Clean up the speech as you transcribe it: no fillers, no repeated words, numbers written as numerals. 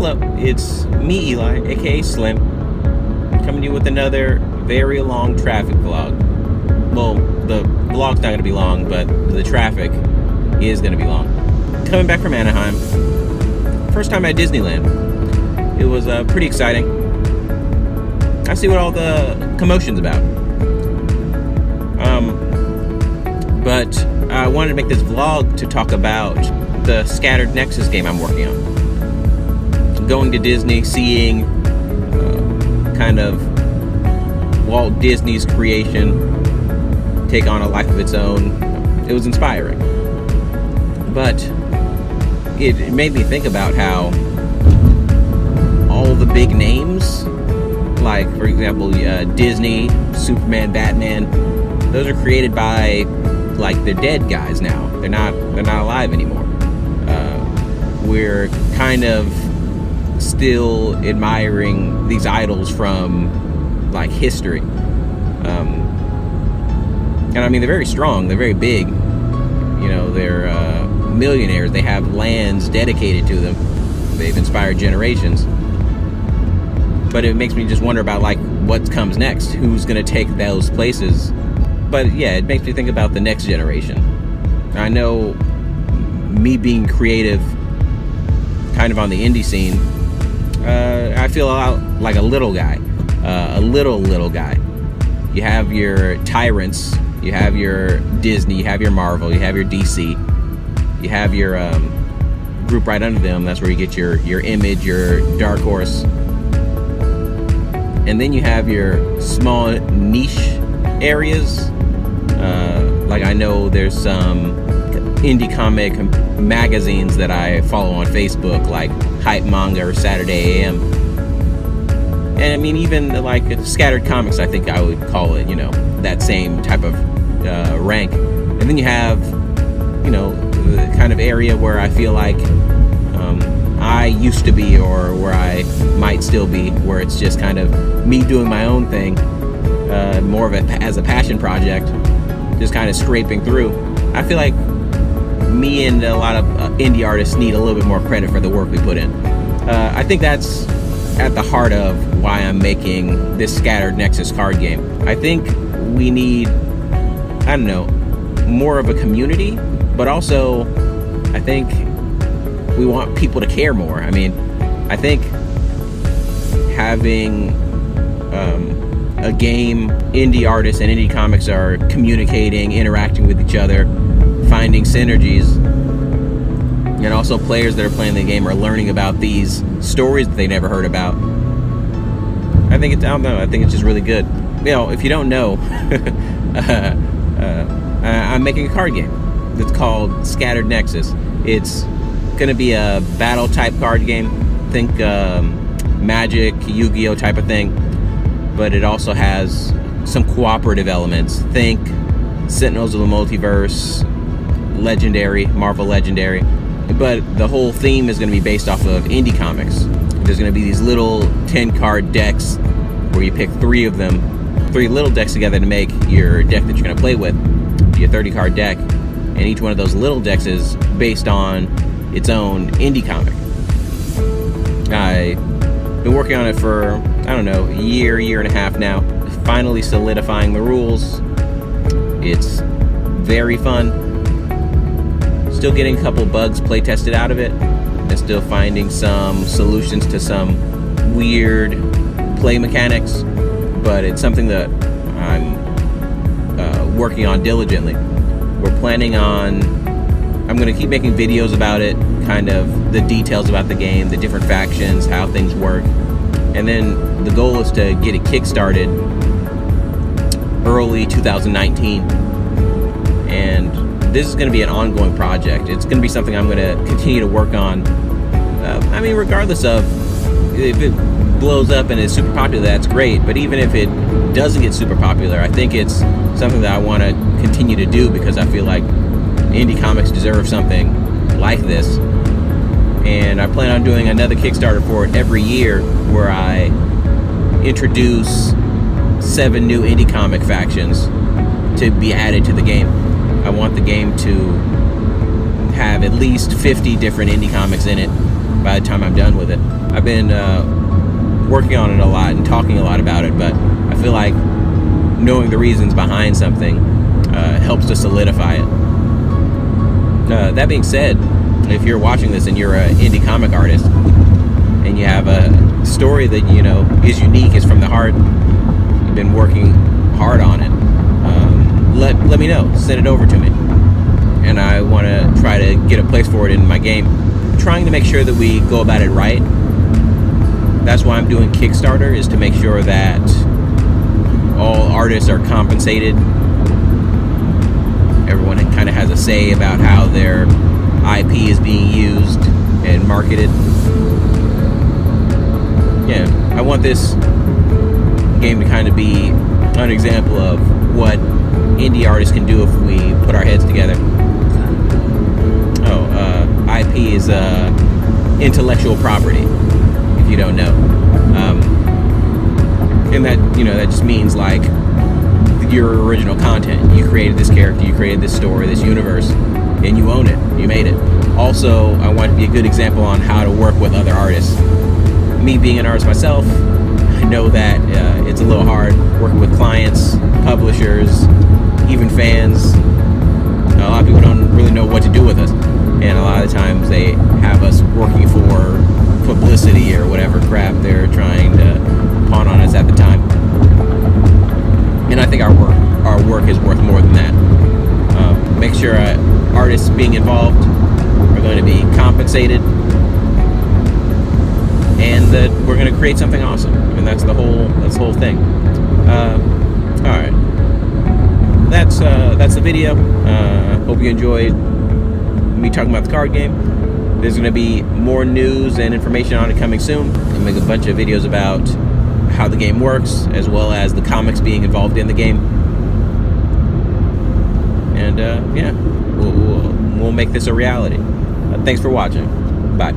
Hello, it's me, Eli, aka Slim, coming to you with another very long traffic vlog. Well, the vlog's not going to be long, but the traffic is going to be long. Coming back from Anaheim, first time at Disneyland. It was pretty exciting. I see what all the commotion's about. But I wanted to make this vlog to talk about the Scattered Nexus game I'm working on. Going to Disney, seeing kind of Walt Disney's creation take on a life of its own. It was inspiring. But it made me think about how all the big names, like for example Disney, Superman, Batman, those are created by like the dead guys now. They're not alive anymore. We're kind of still admiring these idols from like history. And I mean, they're very strong, they're very big. You know, they're millionaires, they have lands dedicated to them. They've inspired generations. But it makes me just wonder about like what comes next, who's gonna take those places. But yeah, it makes me think about the next generation. I know me being creative kind of on the indie scene, I feel like a little guy, a little guy. You have your tyrants, you have your Disney, you have your Marvel, you have your DC, you have your group right under them. That's where you get your Image, your Dark Horse. And then you have your small niche areas. Like I know there's some indie comic magazines that I follow on Facebook, like Hype Manga or Saturday AM. And I mean, even like Scattered Comics, I think I would call it, you know, that same type of rank. And then you have, you know, the kind of area where I feel like I used to be, or where I might still be, where it's just kind of me doing my own thing, more of it as a passion project, just kind of scraping through. I feel like me and a lot of indie artists need a little bit more credit for the work we put in. I think that's at the heart of why I'm making this Scattered Nexus card game. I think we need, I don't know, more of a community, but also I think we want people to care more. I mean, I think having a game, indie artists and indie comics are communicating, interacting with each other, finding synergies, and also players that are playing the game are learning about these stories that they never heard about. I think it's just really good. You know, if you don't know, I'm making a card game that's called Scattered Nexus. It's gonna be a battle type card game. Think Magic, Yu-Gi-Oh type of thing, but it also has some cooperative elements. Think Sentinels of the Multiverse, Legendary, Marvel Legendary. But the whole theme is going to be based off of indie comics. There's going to be these little 10-card decks where you pick 3 of them, 3 little decks together to make your deck that you're going to play with, your 30-card deck. And each one of those little decks is based on its own indie comic. I've been working on it for, I don't know, a year and a half now. Finally solidifying the rules. It's very fun. Still getting a couple bugs play tested out of it, and still finding some solutions to some weird play mechanics, but it's something that I'm working on diligently. We're planning on, I'm going to keep making videos about it, kind of the details about the game, the different factions, how things work, and then the goal is to get it kickstarted early 2019. And this is going to be an ongoing project. It's going to be something I'm going to continue to work on. I mean, regardless of if it blows up and is super popular, that's great. But even if it doesn't get super popular, I think it's something that I want to continue to do, because I feel like indie comics deserve something like this. And I plan on doing another Kickstarter for it every year, where I introduce 7 new indie comic factions to be added to the game. I want the game to have at least 50 different indie comics in it, by the time I'm done with it. I've been working on it a lot and talking a lot about it, but I feel like knowing the reasons behind something helps to solidify it. That being said, if you're watching this and you're an indie comic artist and you have a story that you know is unique, is from the heart, you've been working hard on it, let me know. Send it over to me, and I want to try to get a place for it in my game. Trying to make sure that we go about it right. That's why I'm doing Kickstarter, is to make sure that all artists are compensated. Everyone kind of has a say about how their IP is being used and marketed. Yeah, I want this game to kind of be an example of what indie artists can do if we put our heads together. IP is intellectual property, if you don't know. And that, you know, that just means like your original content. You created this character, you created this story, this universe, and you own it. You made it. Also, I want to be a good example on how to work with other artists. Me being an artist myself, I know that it's a little hard working with clients, publishers, even fans. A lot of people don't really know what to do with us, and a lot of the times they have us working for publicity or whatever crap they're trying to pawn on us at the time. And I think our work is worth more than that. Make sure artists being involved are going to be compensated, and that we're going to create something awesome. And that's the whole thing. All right, that's the video. Hope you enjoyed me talking about the card game. There's going to be more news and information on it coming soon. I'll make a bunch of videos about how the game works, as well as the comics being involved in the game. And yeah, we'll make this a reality. Thanks for watching. Bye.